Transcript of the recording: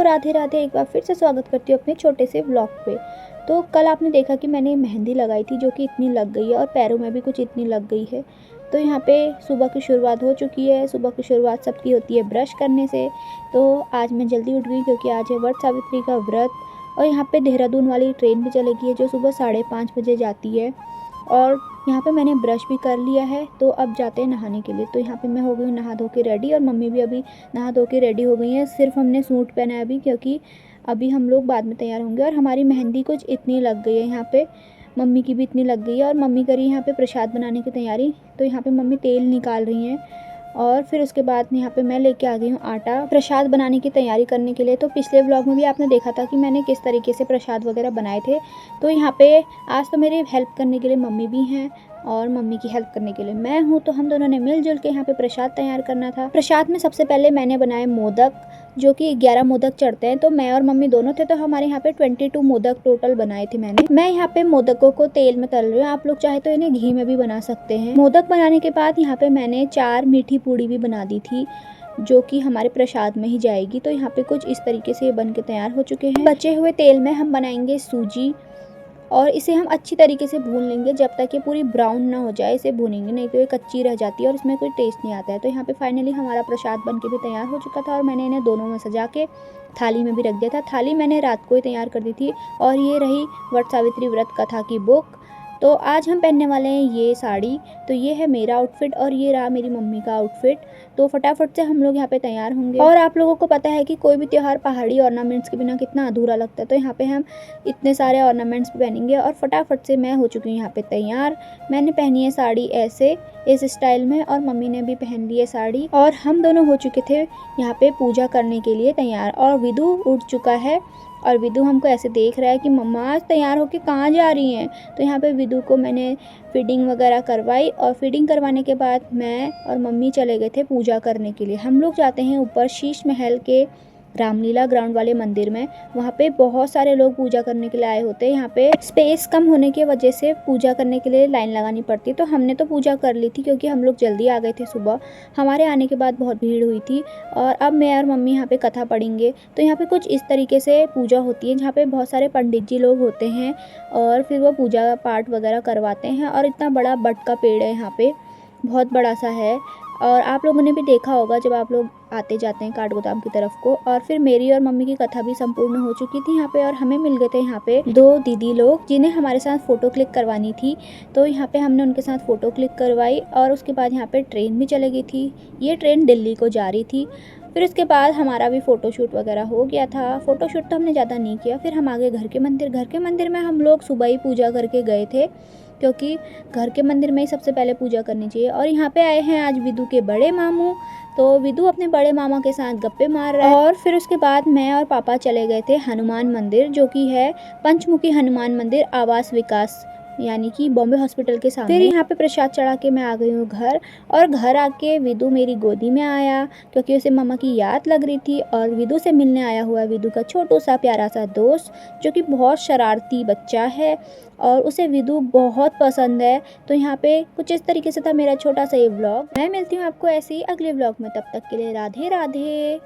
राधे राधे। एक बार फिर से स्वागत करती हूँ अपने छोटे से व्लॉग पे। तो कल आपने देखा कि मैंने मेहंदी लगाई थी जो कि इतनी लग गई है और पैरों में भी कुछ इतनी लग गई है। तो यहाँ पे सुबह की शुरुआत हो चुकी है। सुबह की शुरुआत सबकी होती है ब्रश करने से। तो आज मैं जल्दी उठ गई क्योंकि आज है वट सावित्री का व्रत। और यहाँ पे देहरादून वाली ट्रेन भी चलेगी है जो सुबह 5:30 बजे जाती है। और यहाँ पे मैंने ब्रश भी कर लिया है। तो अब जाते हैं नहाने के लिए। तो यहाँ पे मैं हो गई हूँ नहा धो के रेडी और मम्मी भी अभी नहा धो के रेडी हो गई हैं। सिर्फ हमने सूट पहना है अभी, क्योंकि अभी हम लोग बाद में तैयार होंगे। और हमारी मेहंदी कुछ इतनी लग गई है यहाँ पे, मम्मी की भी इतनी लग गई है। और मम्मी करी यहाँ पे प्रसाद बनाने की तैयारी। तो यहाँ पे मम्मी तेल निकाल रही हैं। और फिर उसके बाद यहाँ पे मैं लेके आ गई हूँ आटा प्रसाद बनाने की तैयारी करने के लिए। तो पिछले व्लॉग में भी आपने देखा था कि मैंने किस तरीके से प्रसाद वगैरह बनाए थे। तो यहाँ पे आज तो मेरी हेल्प करने के लिए मम्मी भी हैं और मम्मी की हेल्प करने के लिए मैं हूँ। तो हम दोनों ने मिलजुल के यहाँ पे प्रसाद तैयार करना था। प्रसाद में सबसे पहले मैंने बनाए मोदक, जो कि 11 मोदक चढ़ते हैं। तो मैं और मम्मी दोनों थे, तो हमारे यहाँ पे 22 मोदक टोटल बनाए थे मैंने। मैं यहाँ पे मोदकों को तेल में तल रही हूँ। आप लोग चाहे तो इन्हें घी में भी बना सकते हैं। मोदक बनाने के बाद यहाँ पे मैंने 4 मीठी पूड़ी भी बना दी थी जो कि हमारे प्रसाद में ही जाएगी। तो यहाँ पे कुछ इस तरीके से ये बन के तैयार हो चुके हैं। बचे हुए तेल में हम बनाएंगे सूजी और इसे हम अच्छी तरीके से भून लेंगे जब तक ये पूरी ब्राउन ना हो जाए। इसे भूनेंगे, नहीं तो ये कच्ची रह जाती है और इसमें कोई टेस्ट नहीं आता है। तो यहाँ पे फाइनली हमारा प्रसाद बन के भी तैयार हो चुका था और मैंने इन्हें दोनों में सजा के थाली में भी रख दिया था। थाली मैंने रात को ही तैयार कर दी थी। और ये रही वट सावित्री व्रत कथा की बुक। तो आज हम पहनने वाले हैं ये साड़ी। तो ये है मेरा आउटफिट और ये रहा मेरी मम्मी का आउटफिट। तो फटाफट से हम लोग यहाँ पे तैयार होंगे। और आप लोगों को पता है कि कोई भी त्यौहार पहाड़ी ऑर्नामेंट्स के बिना कितना अधूरा लगता है। तो यहाँ पे हम इतने सारे ऑर्नामेंट्स पहनेंगे और फटाफट से मैं हो चुकी हूँ यहाँ पे तैयार। मैंने पहनी है साड़ी ऐसे इस स्टाइल में और मम्मी ने भी पहन ली है साड़ी। और हम दोनों हो चुके थे यहाँ पे पूजा करने के लिए तैयार। और विदु उठ चुका है और विदु हमको ऐसे देख रहा है कि मम्मा आज तैयार होके कहाँ जा रही हैं। तो यहाँ पे विदु को मैंने फीडिंग वगैरह करवाई और फीडिंग करवाने के बाद मैं और मम्मी चले गए थे पूजा करने के लिए। हम लोग जाते हैं ऊपर शीश महल के रामलीला ग्राउंड वाले मंदिर में। वहाँ पे बहुत सारे लोग पूजा करने के लिए आए होते हैं। यहाँ पे स्पेस कम होने की वजह से पूजा करने के लिए लाइन लगानी पड़ती है। तो हमने तो पूजा कर ली थी क्योंकि हम लोग जल्दी आ गए थे सुबह। हमारे आने के बाद बहुत भीड़ हुई थी। और अब मैं और मम्मी यहाँ पे कथा पढ़ेंगे। तो यहाँ पे कुछ इस तरीके से पूजा होती है जहाँ पे बहुत सारे पंडित जी लोग होते हैं और फिर वो पूजा पाठ वगैरह करवाते हैं। और इतना बड़ा बट का पेड़ है यहाँ पे, बहुत बड़ा सा है। और आप लोगों ने भी देखा होगा जब आप लोग आते जाते हैं काठगोदाम की तरफ को। और फिर मेरी और मम्मी की कथा भी संपूर्ण हो चुकी थी यहाँ पे। और हमें मिल गए थे यहाँ पे 2 दीदी लोग जिन्हें हमारे साथ फ़ोटो क्लिक करवानी थी। तो यहाँ पे हमने उनके साथ फ़ोटो क्लिक करवाई और उसके बाद यहाँ पे ट्रेन भी चली गई थी। ये ट्रेन दिल्ली को जा रही थी। फिर उसके बाद हमारा भी फ़ोटोशूट वगैरह हो गया था। फ़ोटोशूट तो हमने ज़्यादा नहीं किया। फिर हम आ गए घर के मंदिर। घर के मंदिर में हम लोग सुबह ही पूजा करके गए थे क्योंकि घर के मंदिर में ही सबसे पहले पूजा करनी चाहिए। और यहाँ पे आए हैं आज विदु के बड़े मामू। तो विदु अपने बड़े मामा के साथ गप्पे मार रहा है। और फिर उसके बाद मैं और पापा चले गए थे हनुमान मंदिर, जो कि है पंचमुखी हनुमान मंदिर आवास विकास यानी कि बॉम्बे हॉस्पिटल के सामने। फिर यहाँ पे प्रसाद चढ़ा के मैं आ गई हूँ घर। और घर आके विदु मेरी गोदी में आया क्योंकि उसे मम्मा की याद लग रही थी। और विदु से मिलने आया हुआ विदु का छोटू सा प्यारा सा दोस्त जो कि बहुत शरारती बच्चा है और उसे विदु बहुत पसंद है। तो यहाँ पे कुछ इस तरीके से था मेरा छोटा सा ये व्लॉग। मैं मिलती हूँ आपको ऐसे ही अगले व्लॉग में। तब तक के लिए राधे राधे।